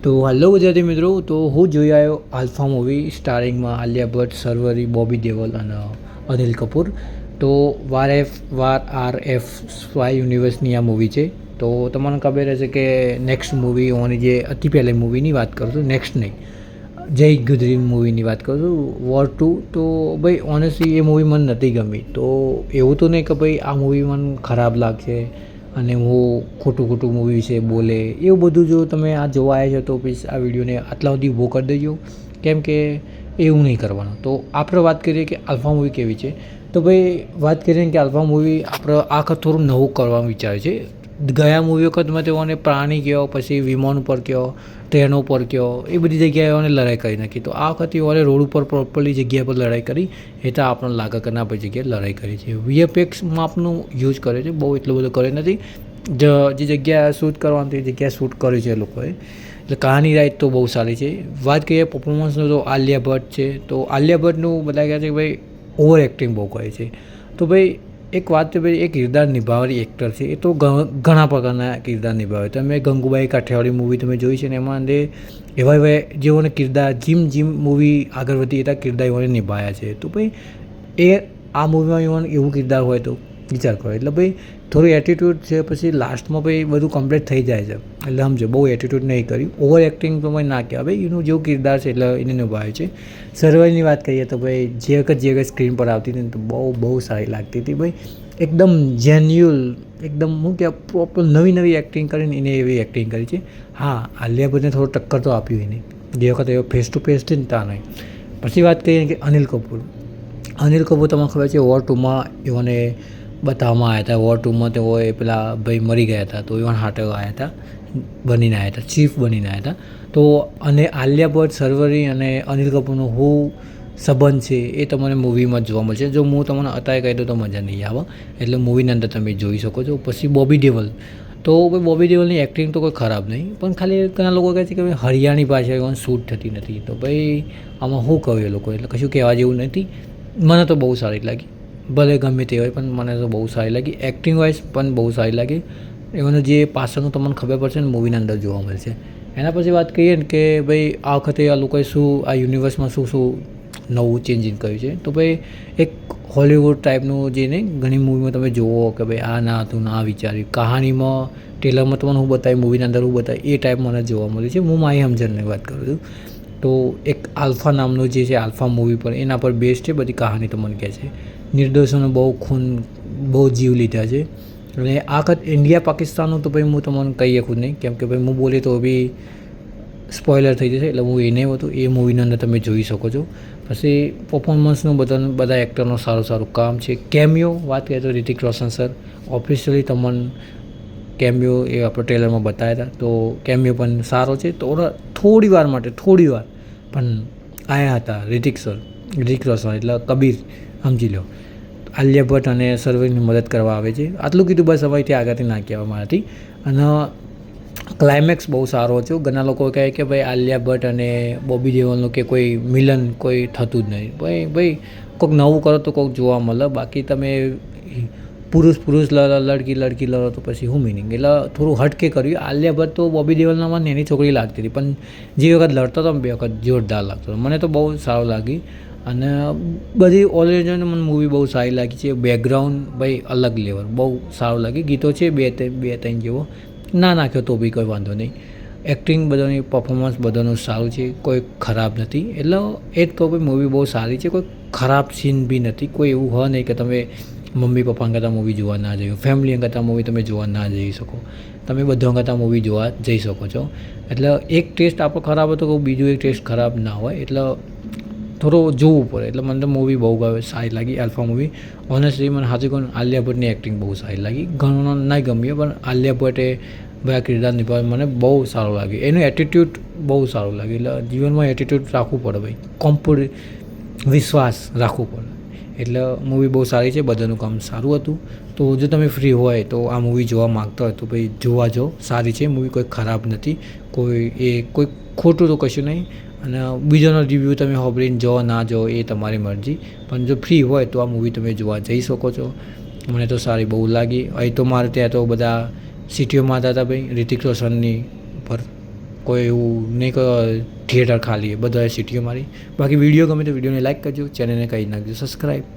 તો હલો ગુજરાતી મિત્રો, તો હું જોઈ આવ્યો આલ્ફા મૂવી સ્ટારિંગમાં આલિયા ભટ્ટ, શર્વરી, બોબી દેઓલ અને અનિલ કપૂર. તો RRF5 યુનિવર્સની આ મૂવી છે. તો તમને ખબર હશે કે નેક્સ્ટ મૂવી હોવાની જે અતિ પહેલી મૂવીની વાત કરું છું, નેક્સ્ટ નહીં, જય ગુજરી મૂવીની વાત કરું છું, વોર 2. તો ભાઈ ઓનેસ્ટલી એ મૂવી મને નથી ગમી. તો એવું તો નહીં કે ભાઈ આ મૂવી મને ખરાબ લાગશે અને હું ખોટું મૂવી વિશે બોલે એવું બધું. જો તમે આ જોવા આવ્યા છો તો પ્લીઝ આ વિડીયોને આટલા સુધી ઊભો કરી દેજો, કેમ કે એવું નહીં કરવાનું. તો આપણે વાત કરીએ કે આલ્ફા મૂવી કેવી છે. તો ભાઈ વાત કરીએ કે આલ્ફા મૂવી આપણે આ વખત થોડું નવું કરવાનું વિચારે છે. ગયા મૂવી વખતમાં તેઓને પ્રાણી કહો, પછી વિમાન ઉપર કહો, ટ્રેનો પર કહો, એ બધી જગ્યાએ એઓને લડાઈ કરી નાખી. તો આ વખતે એઓને રોડ ઉપર પ્રોપરલી જગ્યા પર લડાઈ કરી, એ તો આપણને લાગે કે ના ભાઈ જગ્યાએ લડાઈ કરી છે. VFX માપનું યુઝ કરે છે, બહુ એટલું બધું કરે નથી. જે જગ્યા શૂટ કરવાની તે જગ્યાએ શૂટ કર્યું છે એ લોકોએ. એટલે કહાની રાઈટ તો બહુ સારી છે. વાત કરીએ પરફોર્મન્સનો તો આલિયા ભટ્ટ છે. તો આલિયા ભટ્ટનું બધા કહે છે કે ભાઈ ઓવર એક્ટિંગ બહુ કરે છે. તો ભાઈ એક વાત તો ભાઈ એ કિરદાર નિભાવવાની એક્ટર છે, એ તો ઘણા પ્રકારના કિરદાર નિભાવે. તમે ગંગુબાઈ કાઠિયાવાડી મૂવી તમે જોઈ છે ને એમાં અંદર એવા જેઓને કિરદાર જીમ મૂવી આગળ વધી એટલા કિરદાર એઓને નિભાવ્યા છે. તો ભાઈ એ આ મૂવીમાં એવાનું એવું કિરદાર હોય તો વિચાર કરો. એટલે ભાઈ થોડું એટીટ્યૂડ છે, પછી લાસ્ટમાં ભાઈ બધું કમ્પ્લીટ થઈ જાય છે. એટલે સમજો બહુ એટીટ્યૂડ નહીં કર્યું, ઓવર એક્ટિંગ તો મને ના કહેવાય. ભાઈ એનું જેવું કિરદાર છે એટલે એને નિભાવ્યું છે. સર્વાઈની વાત કરીએ તો ભાઈ જે વખત સ્ક્રીન પર આવતી હતી ને તો બહુ સારી લાગતી હતી. ભાઈ એકદમ જેન્યુઅલ, એકદમ શું કે પ્રોપર નવી એક્ટિંગ કરીને એને એવી એક્ટિંગ કરી છે. હા, આલિયા ભટ્ટને થોડું ટક્કર તો આપ્યું એને, જે વખત એવો ફેસ ટુ ફેસ થી ત્યાં નહીં. પછી વાત કરીએ કે અનિલ કપૂર તમને ખબર છે વોર 2માં એઓને બતાવવામાં આવ્યા હતા. વોર 2માં તેઓ પેલા ભાઈ મરી ગયા હતા, તો એવા હાટે આવ્યા હતા, બનીને આવ્યા હતા, ચીફ બનીને આવ્યા હતા. તો અને આલિયા ભટ્ટ, શર્વરી અને અનિલ કપૂરનો શું સંબંધ છે એ તમને મૂવીમાં જોવા મળશે. જો હું તમને અત્યારે કહી દઉં તો મજા નહીં આવે, એટલે મૂવીની અંદર તમે જોઈ શકો છો. પછી બોબી દેઓલ, તો ભાઈ બોબી દેઓલની એક્ટિંગ તો કોઈ ખરાબ નહીં, પણ ખાલી ઘણા લોકો કહે છે કે ભાઈ હરિયાણી ભાષા એમાં શૂટ થતી નથી. તો ભાઈ આમાં શું કહ્યું એ લોકો, એટલે કશું કહેવા જેવું નથી. મને તો બહુ સારી લાગી, ભલે ગમે તે હોય પણ મને તો બહુ સારી લાગી. એક્ટિંગ વાઇઝ પણ બહુ સારી લાગી. એવાનું જે પાછળનું તમને ખબર પડશે ને મૂવીના અંદર જોવા મળશે. એના પછી વાત કરીએ ને કે ભાઈ આ વખતે આ લોકોએ આ યુનિવર્સમાં શું નવું ચેન્જિંગ કર્યું છે. તો ભાઈ એક હોલિવૂડ ટાઈપનું જે નહીં, ઘણી મૂવીમાં તમે જુઓ કે ભાઈ આ ના હતું, ના વિચાર્યું, કહાનીમાં ટ્રેલરમાં તમને હું બતાવી, મૂવીના અંદર હું બતાવી, એ ટાઈપ મને જોવા મળ્યું છે. હું મારી સમજણની વાત કરું છું. તો એક આલ્ફા નામનું જે છે આલ્ફા મૂવી પર, એના પર બેસ્ટ છે. બધી કહાની તો મને કહે છે નિર્દોષોને બહુ જીવ લીધા છે. અને આ વખત ઇન્ડિયા પાકિસ્તાનનું તો ભાઈ હું તમને કહી શકું નહીં, કેમ કે ભાઈ હું બોલે તો બી સ્પોઇલર થઈ જશે. એટલે હું એ નહીં હતું, એ મૂવીની અંદર તમે જોઈ શકો છો. પછી પરફોર્મન્સનું બધા એક્ટરનું સારું કામ છે. કેમિયો વાત કરીએ તો રિતિક રોશન સર ઓફિશિયલી તમને કેમિયો એ આપણે ટ્રેલરમાં બતાવ્યા હતા. તો કેમિયો પણ સારો છે. તો થોડી વાર પણ આવ્યા હતા રિતિક રોશન એટલે કબીર, સમજી લો. આલિયા ભટ્ટ અને સર્વેની મદદ કરવા આવે છે. આટલું કીધું, બસ હવે ત્યાં આગળથી ના કહેવા મારાથી. અને ક્લાઇમેક્સ બહુ સારો છે. ઘણા લોકો કહે કે ભાઈ આલિયા ભટ્ટ અને બોબી દેઓલનું કે કોઈ મિલન કોઈ થતું જ નહીં. ભાઈ કોઈક નવું કરો તો કોઈક જોવા મળે. બાકી તમે પુરુષ લડો, લડકી લડો તો પછી શું મિનિંગ. એટલે થોડું હટકે કર્યું. આલિયા ભટ્ટ તો બોબી દેઓલનામાં એની છોકરી લાગતી હતી, પણ જે વખત લડતો હતો બે વખત જોરદાર લાગતો હતો. મને તો બહુ સારું લાગી. અને બધી ઓલરેડી મને મૂવી બહુ સારી લાગી છે. બેકગ્રાઉન્ડ ભાઈ અલગ લેવલ, બહુ સારું લાગી. ગીતો છે બે ત્રણ જેવો, ના નાખ્યો તો બી કોઈ વાંધો નહીં. એક્ટિંગ બધાની, પરફોર્મન્સ બધાનું સારું છે, કોઈ ખરાબ નથી. એટલે એ જ કહું ભાઈ મૂવી બહુ સારી છે, કોઈ ખરાબ સીન બી નથી. કોઈ એવું હોય નહીં કે તમે મમ્મી પપ્પા કરતાં મૂવી જોવા ના જઈ, ફેમિલી કરતાં મૂવી તમે જોવા ના જઈ શકો. તમે બધા કરતાં મૂવી જોવા જઈ શકો છો. એટલે એક ટેસ્ટ આપણો ખરાબ હતો, બીજું એક ટેસ્ટ ખરાબ ના હોય. એટલે થોડું જોવું પડે. એટલે મને તો મૂવી બહુ સારી લાગી આલ્ફા મૂવી. ઓનેસ્ટલી મને સાચું કહું, આલિયા ભટ્ટની એક્ટિંગ બહુ સારી લાગી. ઘણું ના ગમ્યું, પણ આલિયા ભટ્ટે ભાઈ આ કિરદાર નિભાવે મને બહુ સારું લાગ્યું. એનું એટીટ્યૂડ બહુ સારું લાગ્યું. એટલે જીવનમાં એટીટ્યૂડ રાખવું પડે ભાઈ, વિશ્વાસ રાખવું પડે. એટલે મૂવી બહુ સારી છે, બધાનું કામ સારું હતું. તો જો તમે ફ્રી હોય તો આ મૂવી જોવા માગતા હોય તો ભાઈ જોવા જાઓ. સારી છે મૂવી, કોઈ ખરાબ નથી, કોઈ ખોટું તો કશું નહીં. અને બીજાનો રિવ્યૂ તમે સાંભળીને જો ના જો એ તમારી મરજી, પણ જો ફ્રી હોય તો આ મૂવી તમે જોવા જઈ શકો છો. મને તો સારી બહુ લાગી. અહીં તો મારે ત્યાં તો બધા સિટીઓમાં હતા ભાઈ રિતિક રોશનની પર કોઈ એવું નહીં કે થિયેટર ખાલી બધાએ સીટીઓ મારી. બાકી વિડીયો ગમે તો વિડીયોને લાઇક કરજો, ચેનલને કહી નાખજો સબસ્ક્રાઈબ.